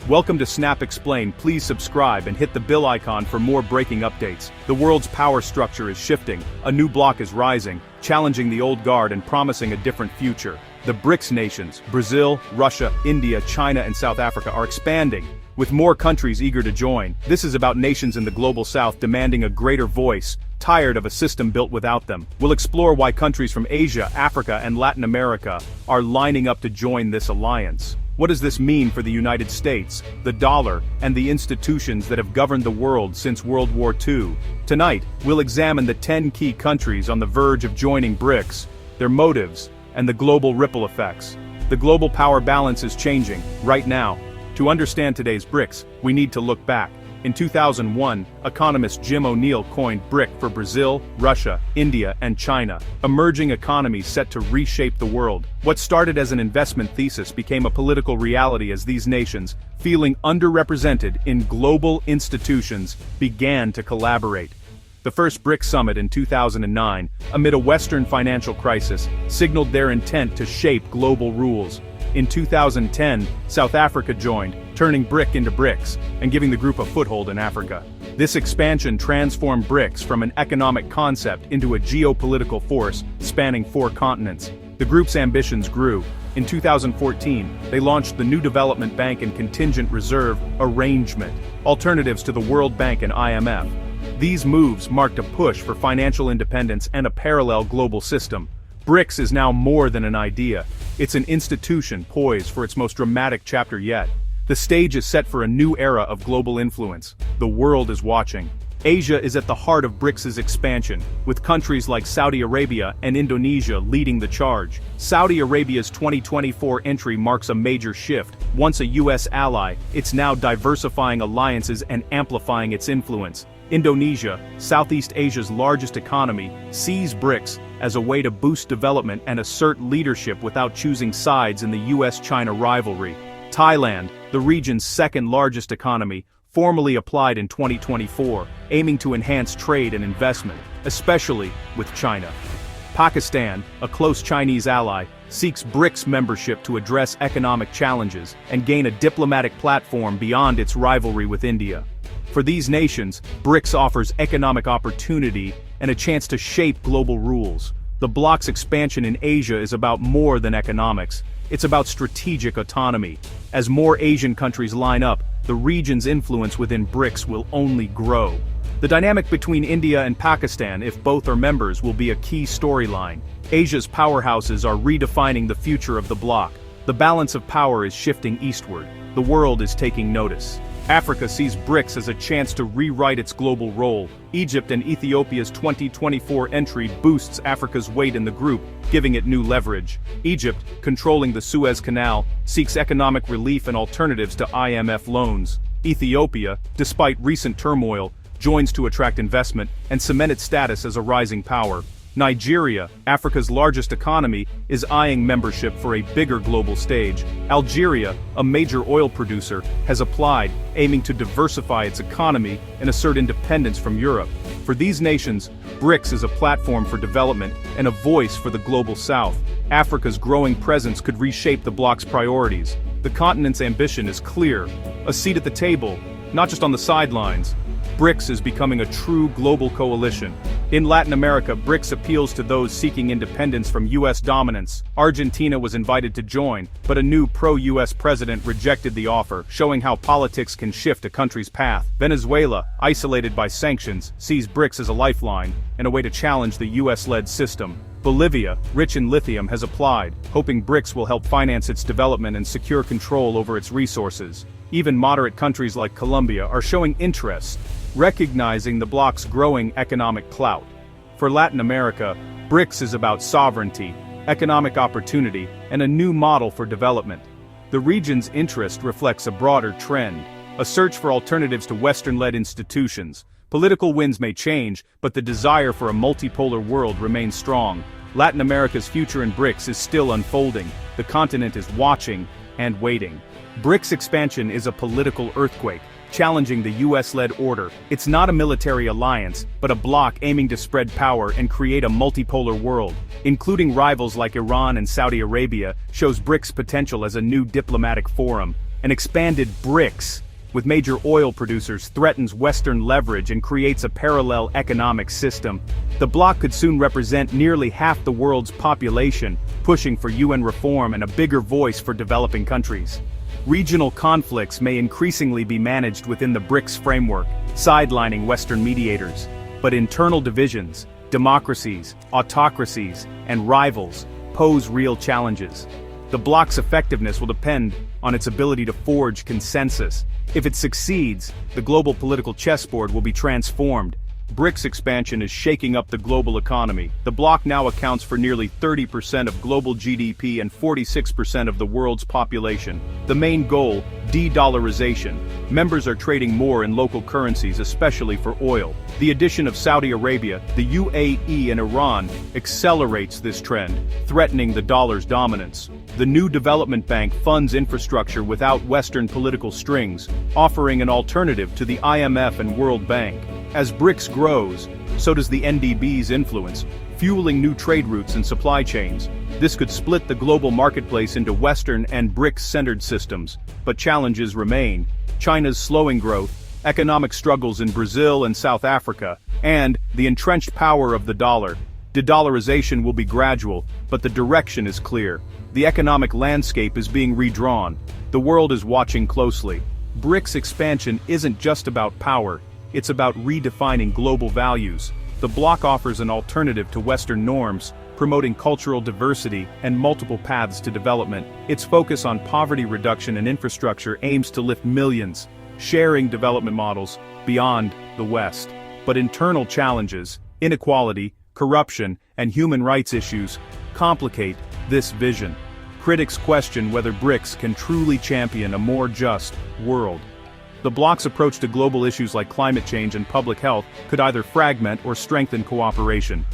Welcome to Snap Explain. Please subscribe and hit the bell icon for more breaking updates. The world's power structure is shifting, a new bloc is rising, challenging the old guard and promising a different future. The BRICS nations, Brazil, Russia, India, China and South Africa are expanding, with more countries eager to join. This is about nations in the global south demanding a greater voice, tired of a system built without them. We'll explore why countries from Asia, Africa and Latin America are lining up to join this alliance. What does this mean for the United States, the dollar, and the institutions that have governed the world since World War II? Tonight, we'll examine the 10 key countries on the verge of joining BRICS, their motives, and the global ripple effects. The global power balance is changing, right now. To understand today's BRICS, we need to look back. In 2001, economist Jim O'Neill coined BRIC for Brazil, Russia, India, and China, emerging economies set to reshape the world. What started as an investment thesis became a political reality as these nations, feeling underrepresented in global institutions, began to collaborate. The first BRIC summit in 2009, amid a Western financial crisis, signaled their intent to shape global rules. In 2010, South Africa joined, turning BRIC into BRICS, and giving the group a foothold in Africa. This expansion transformed BRICS from an economic concept into a geopolitical force spanning 4 continents. The group's ambitions grew. In 2014, they launched the new Development Bank and Contingent Reserve Arrangement, alternatives to the World Bank and IMF. These moves marked a push for financial independence and a parallel global system. BRICS is now more than an idea. It's an institution poised for its most dramatic chapter yet. The stage is set for a new era of global influence. The world is watching. Asia is at the heart of BRICS' expansion, with countries like Saudi Arabia and Indonesia leading the charge. Saudi Arabia's 2024 entry marks a major shift. Once a U.S. ally, it's now diversifying alliances and amplifying its influence. Indonesia, Southeast Asia's largest economy, sees BRICS as a way to boost development and assert leadership without choosing sides in the US-China rivalry. Thailand, the region's second-largest economy, formally applied in 2024, aiming to enhance trade and investment, especially with China. Pakistan, a close Chinese ally, seeks BRICS membership to address economic challenges and gain a diplomatic platform beyond its rivalry with India. For these nations, BRICS offers economic opportunity and a chance to shape global rules. The bloc's expansion in Asia is about more than economics. It's about strategic autonomy. As more Asian countries line up, the region's influence within BRICS will only grow. The dynamic between India and Pakistan, if both are members, will be a key storyline. Asia's powerhouses are redefining the future of the bloc. The balance of power is shifting eastward. The world is taking notice. Africa sees BRICS as a chance to rewrite its global role. Egypt and Ethiopia's 2024 entry boosts Africa's weight in the group, giving it new leverage. Egypt, controlling the Suez Canal, seeks economic relief and alternatives to IMF loans. Ethiopia, despite recent turmoil, joins to attract investment and cement its status as a rising power. Nigeria, Africa's largest economy, is eyeing membership for a bigger global stage. Algeria, a major oil producer, has applied, aiming to diversify its economy and assert independence from Europe. For these nations, BRICS is a platform for development and a voice for the global south. Africa's growing presence could reshape the bloc's priorities. The continent's ambition is clear: a seat at the table, not just on the sidelines. BRICS is becoming a true global coalition. In Latin America, BRICS appeals to those seeking independence from U.S. dominance. Argentina was invited to join, but a new pro-U.S. president rejected the offer, showing how politics can shift a country's path. Venezuela, isolated by sanctions, sees BRICS as a lifeline and a way to challenge the U.S.-led system. Bolivia, rich in lithium, has applied, hoping BRICS will help finance its development and secure control over its resources. Even moderate countries like Colombia are showing interest, recognizing the bloc's growing economic clout. For Latin America, BRICS is about sovereignty, economic opportunity, and a new model for development. The region's interest reflects a broader trend, a search for alternatives to Western-led institutions. Political winds may change, but the desire for a multipolar world remains strong. Latin America's future in BRICS is still unfolding. The continent is watching and waiting. BRICS expansion is a political earthquake, challenging the US-led order. It's not a military alliance, but a bloc aiming to spread power and create a multipolar world. Including rivals like Iran and Saudi Arabia shows BRICS' potential as a new diplomatic forum. An expanded BRICS, with major oil producers, threatens Western leverage and creates a parallel economic system. The bloc could soon represent nearly half the world's population, pushing for UN reform and a bigger voice for developing countries. Regional conflicts may increasingly be managed within the BRICS framework, sidelining Western mediators. But internal divisions, democracies, autocracies, and rivals pose real challenges. The bloc's effectiveness will depend on its ability to forge consensus. If it succeeds, the global political chessboard will be transformed. BRICS expansion is shaking up the global economy. The bloc now accounts for nearly 30% of global GDP and 46% of the world's population. The main goal, de-dollarization. Members are trading more in local currencies, especially for oil. The addition of Saudi Arabia, the UAE and Iran accelerates this trend, threatening the dollar's dominance. The new development bank funds infrastructure without Western political strings, offering an alternative to the IMF and World Bank. As BRICS grows, so does the NDB's influence, fueling new trade routes and supply chains. This could split the global marketplace into Western and BRICS-centered systems, but challenges remain. China's slowing growth, economic struggles in Brazil and South Africa, and the entrenched power of the dollar. De-dollarization will be gradual, but the direction is clear. The economic landscape is being redrawn. The world is watching closely. BRICS expansion isn't just about power. It's about redefining global values. The bloc offers an alternative to Western norms, promoting cultural diversity and multiple paths to development. Its focus on poverty reduction and infrastructure aims to lift millions, sharing development models beyond the West. But internal challenges, inequality, corruption, and human rights issues complicate this vision. Critics question whether BRICS can truly champion a more just world. The bloc's approach to global issues like climate change and public health could either fragment or strengthen cooperation.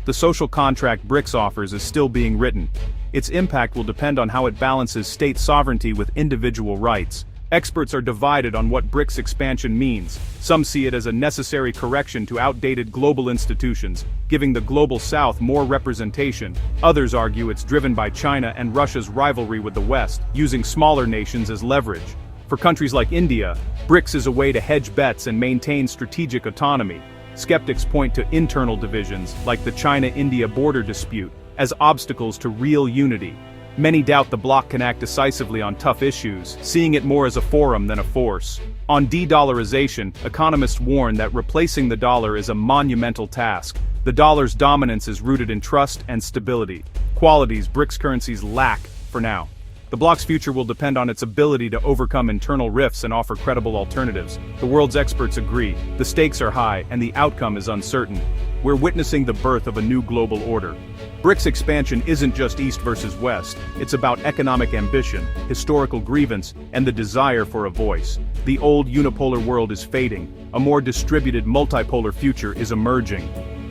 The social contract BRICS offers is still being written. Its impact will depend on how it balances state sovereignty with individual rights. Experts are divided on what BRICS expansion means. Some see it as a necessary correction to outdated global institutions, giving the global South more representation. Others argue it's driven by China and Russia's rivalry with the West, using smaller nations as leverage. For countries like India, BRICS is a way to hedge bets and maintain strategic autonomy. Skeptics point to internal divisions, like the China-India border dispute, as obstacles to real unity. Many doubt the bloc can act decisively on tough issues, seeing it more as a forum than a force. On de-dollarization, economists warn that replacing the dollar is a monumental task. The dollar's dominance is rooted in trust and stability, qualities BRICS currencies lack for now. The bloc's future will depend on its ability to overcome internal rifts and offer credible alternatives. The world's experts agree, the stakes are high and the outcome is uncertain. We're witnessing the birth of a new global order. BRICS expansion isn't just East versus West, it's about economic ambition, historical grievance, and the desire for a voice. The old unipolar world is fading, a more distributed multipolar future is emerging.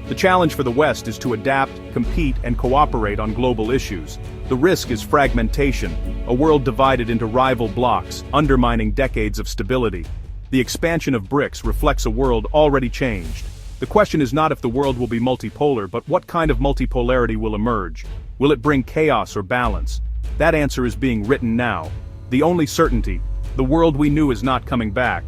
The challenge for the West is to adapt, compete, and cooperate on global issues. The risk is fragmentation, a world divided into rival blocs, undermining decades of stability. The expansion of BRICS reflects a world already changed. The question is not if the world will be multipolar, but what kind of multipolarity will emerge. Will it bring chaos or balance? That answer is being written now. The only certainty, the world we knew is not coming back.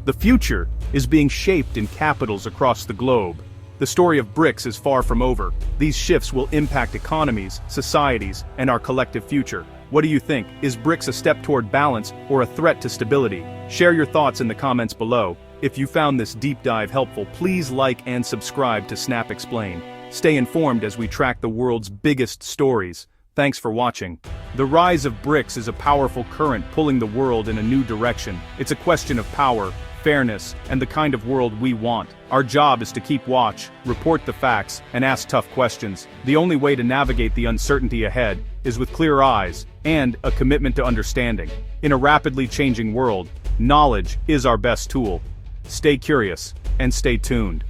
The future is being shaped in capitals across the globe. The story of BRICS is far from over. These shifts will impact economies, societies, and our collective future. What do you think? Is BRICS a step toward balance or a threat to stability? Share your thoughts in the comments below. If you found this deep dive helpful, please like and subscribe to Snap Explain. Stay informed as we track the world's biggest stories. Thanks for watching. The rise of BRICS is a powerful current pulling the world in a new direction. It's a question of power, fairness, and the kind of world we want. Our job is to keep watch, report the facts, and ask tough questions. The only way to navigate the uncertainty ahead is with clear eyes and a commitment to understanding. In a rapidly changing world, knowledge is our best tool. Stay curious and stay tuned.